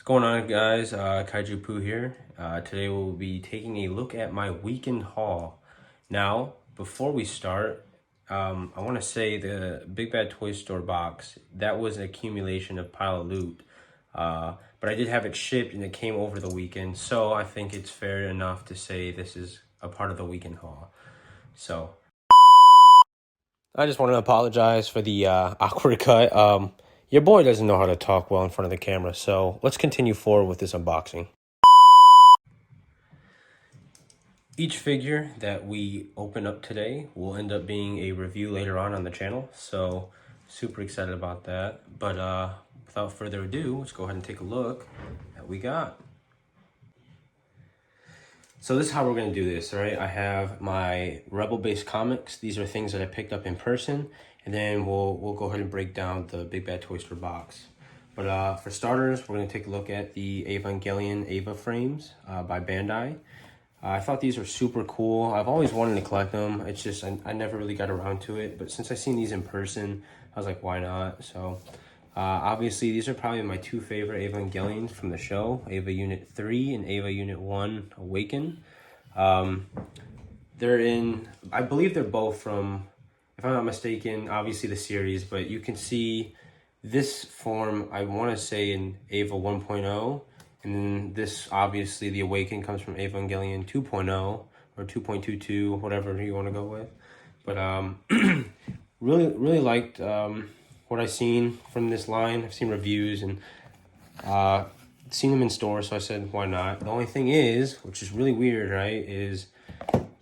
Going on, guys? Kaiju Pu here. Today we'll be taking a look at my weekend haul. Now, before we start, I want to say the Big Bad Toy Store box, that was an accumulation of pile of loot. But I did have it shipped and it came over the weekend, so I think it's fair enough to say this is a part of the weekend haul. So, I just want to apologize for the awkward cut. Your boy doesn't know how to talk well in front of the camera, so let's continue forward with this unboxing. Each figure that we open up today will end up being a review later on the channel, so super excited about that. But without further ado, let's go ahead and take a look at what we got. So this is how we're going to do this, all right? I have my Rebel-based comics. These are things that I picked up in person, and then we'll go ahead and break down the Big Bad Toy Store box. But for starters, we're going to take a look at the Evangelion Eva frames by Bandai. I thought these were super cool. I've always wanted to collect them. It's just I never really got around to it. But since I seen these in person, I was like, why not? So obviously, these are probably my two favorite Evangelions from the show, Eva Unit 3 and Eva Unit 1 Awaken. They're in, I believe they're both from, if I'm not mistaken, obviously the series, but you can see this form, I want to say in Eva 1.0, and then this, obviously, the Awaken comes from Evangelion 2.0, or 2.22, whatever you want to go with. But really liked what I've seen from this line. I've seen reviews and seen them in stores, so I said, why not? The only thing is, which is really weird, right, is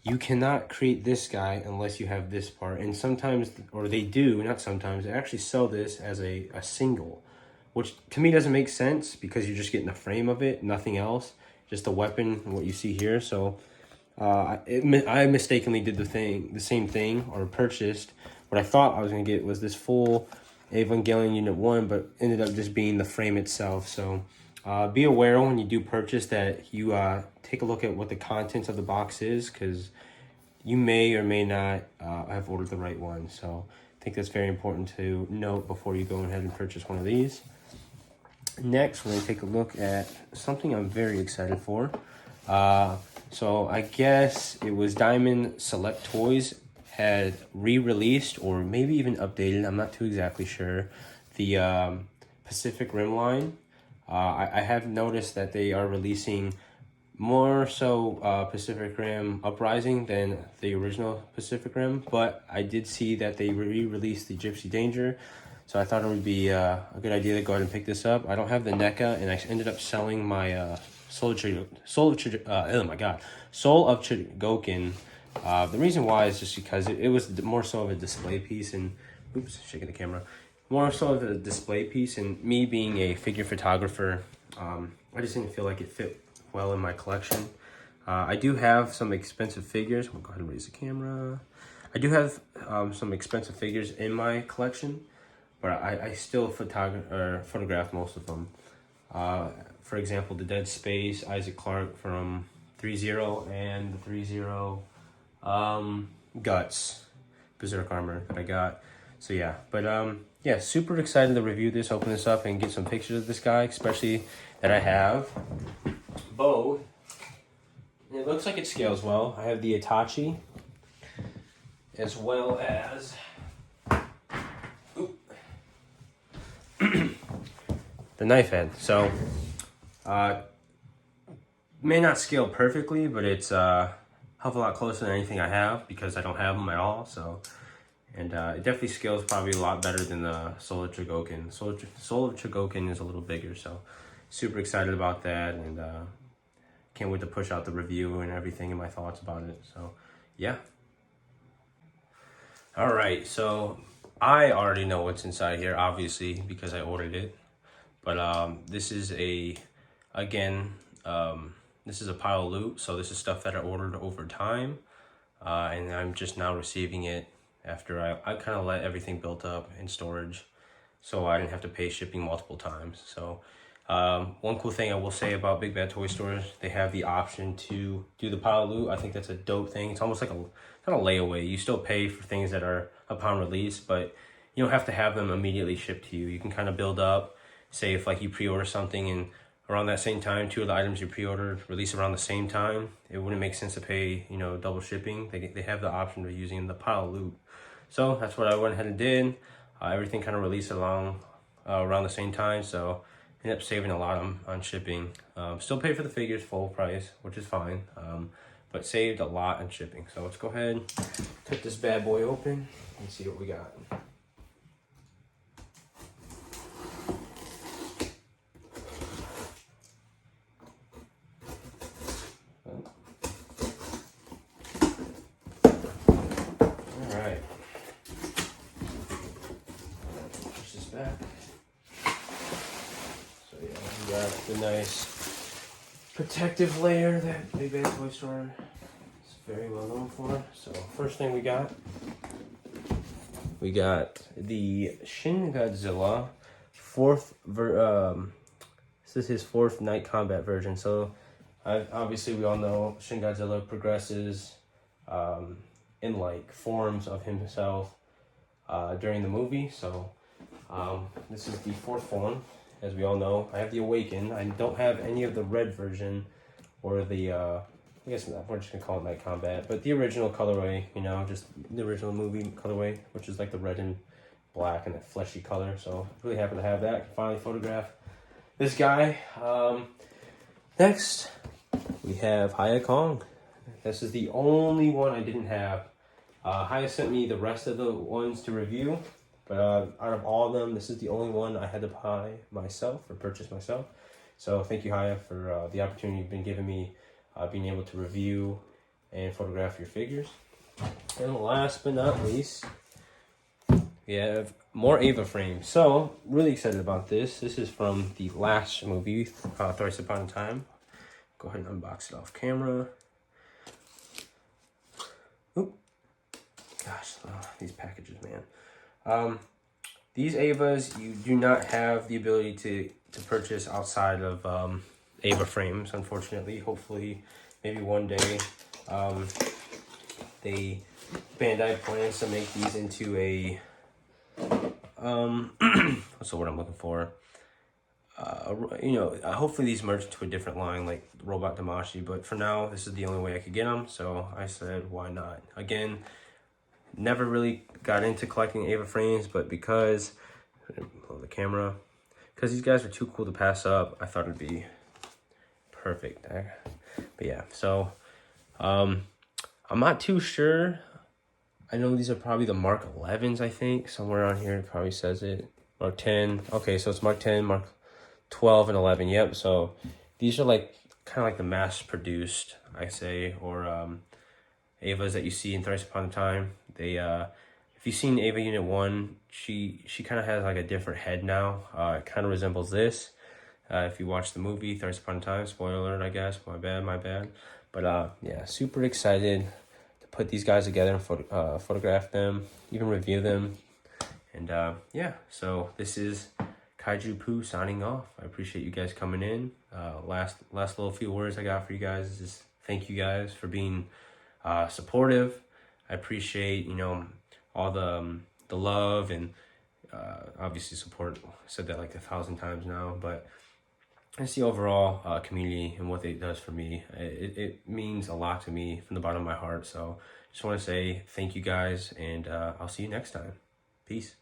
you cannot create this guy unless you have this part. And sometimes, or they do, not sometimes, they actually sell this as a single, which to me doesn't make sense because you're just getting the frame of it, nothing else, just the weapon and what you see here. So I mistakenly did the same thing, or purchased what I thought I was going to get was this full Evangelion Unit 1, but ended up just being the frame itself. So be aware when you do purchase that you take a look at what the contents of the box is, because you may or may not have ordered the right one. So I think that's very important to note before you go ahead and purchase one of these. Next, we're going to take a look at something I'm very excited for. So I guess it was Diamond Select Toys had re-released, or maybe even updated, I'm not too exactly sure, the Pacific Rim line. I have noticed that they are releasing more so Pacific Rim Uprising than the original Pacific Rim, but I did see that they re-released the Gypsy Danger, so I thought it would be a good idea to go ahead and pick this up. I don't have the NECA, and I ended up selling my Soul of Chogokin. The reason why is just because it was more so of a display piece, and oops, shaking the camera, more so of a display piece, and me being a figure photographer, I just didn't feel like it fit well in my collection. I do have some expensive figures. We'll go ahead and raise the camera. I do have some expensive figures in my collection, but I still photograph most of them. For example, the Dead Space, Isaac Clarke from 3.0, and the 3.0 Guts, Berserk Armor that I got. So yeah, but yeah, super excited to review this, open this up, and get some pictures of this guy, especially that I have both. And it looks like it scales well. I have the Itachi, as well as the knife head. So may not scale perfectly, but it's a hell of a lot closer than anything I have, because I don't have them at all. So, and it definitely scales probably a lot better than the Soul of Chogokin. Soul of Chogokin is a little bigger, so super excited about that, and can't wait to push out the review and everything and my thoughts about it. So yeah. All right, so I already know what's inside here, obviously, because I ordered it. But this is again, this is a pile of loot. So this is stuff that I ordered over time. And I'm just now receiving it after I kind of let everything built up in storage, so I didn't have to pay shipping multiple times. So one cool thing I will say about Big Bad Toy Stores, they have the option to do the pile of loot. I think that's a dope thing. It's almost like a kind of layaway. You still pay for things that are upon release, but you don't have to have them immediately shipped to you. You can kind of build up, say if like you pre-order something and around that same time. Two of the items you pre-ordered release around the same time. It wouldn't make sense to pay, you know, double shipping. They have the option of using the pile loop. So that's what I went ahead and did. Everything kind of released around the same time, so I ended up saving a lot on shipping. Still paid for the figures full price, which is fine, but saved a lot on shipping. So let's go ahead, cut this bad boy open, and see what we got. Back. So yeah, we got the nice protective layer that Big Bad Toy Store is very well known for. So first thing we got the Shin Godzilla this is his fourth Night Combat version. So obviously we all know Shin Godzilla progresses in like forms of himself during the movie. So this is the fourth form, as we all know. I have the Awaken. I don't have any of the red version or the, I guess we're just gonna call it Night Combat, but the original colorway, you know, just the original movie colorway, which is like the red and black and that fleshy color. So really happy to have that. I can finally photograph this guy. Next, we have Haya Kong. This is the only one I didn't have. Haya sent me the rest of the ones to review. But out of all of them, this is the only one I had to buy myself or purchase myself. So thank you, Haya, for the opportunity you've been giving me, being able to review and photograph your figures. And last but not least, we have more Eva frames. So really excited about this. This is from the last movie, Thrice Upon a Time. Go ahead and unbox it off camera. Oop. Gosh, these packages, man. These Evas, you do not have the ability to purchase outside of Eva frames, unfortunately. Hopefully, maybe one day, Bandai plans to make these into a, what's the word I'm looking for? You know, hopefully these merge into a different line like Robot Damashi, but for now, this is the only way I could get them, so I said, why not? Again, never really got into collecting Eva frames, but because the camera, because these guys are too cool to pass up, I thought it'd be perfect. But yeah, so I'm not too sure. I know these are probably the Mark 11s, I think. Somewhere on here it probably says it. Mark 10. Okay, so it's Mark 10, Mark 12, and 11. Yep, so these are like kind of like the mass-produced, I say, or Evas that you see in Thrice Upon a Time. They if you've seen Eva Unit 1, she kind of has like a different head now. It kind of resembles this. If you watch the movie Thrice Upon a Time, spoiler alert, I guess. My bad. But yeah, super excited to put these guys together and photograph them, even review them. And yeah, so this is Kaiju Pu signing off. I appreciate you guys coming in. Last little few words I got for you guys is just thank you guys for being supportive. I appreciate, you know, all the love and obviously support. I said that like 1,000 times now, but it's the overall community and what it does for me. It means a lot to me from the bottom of my heart. So just want to say thank you guys, and I'll see you next time. Peace.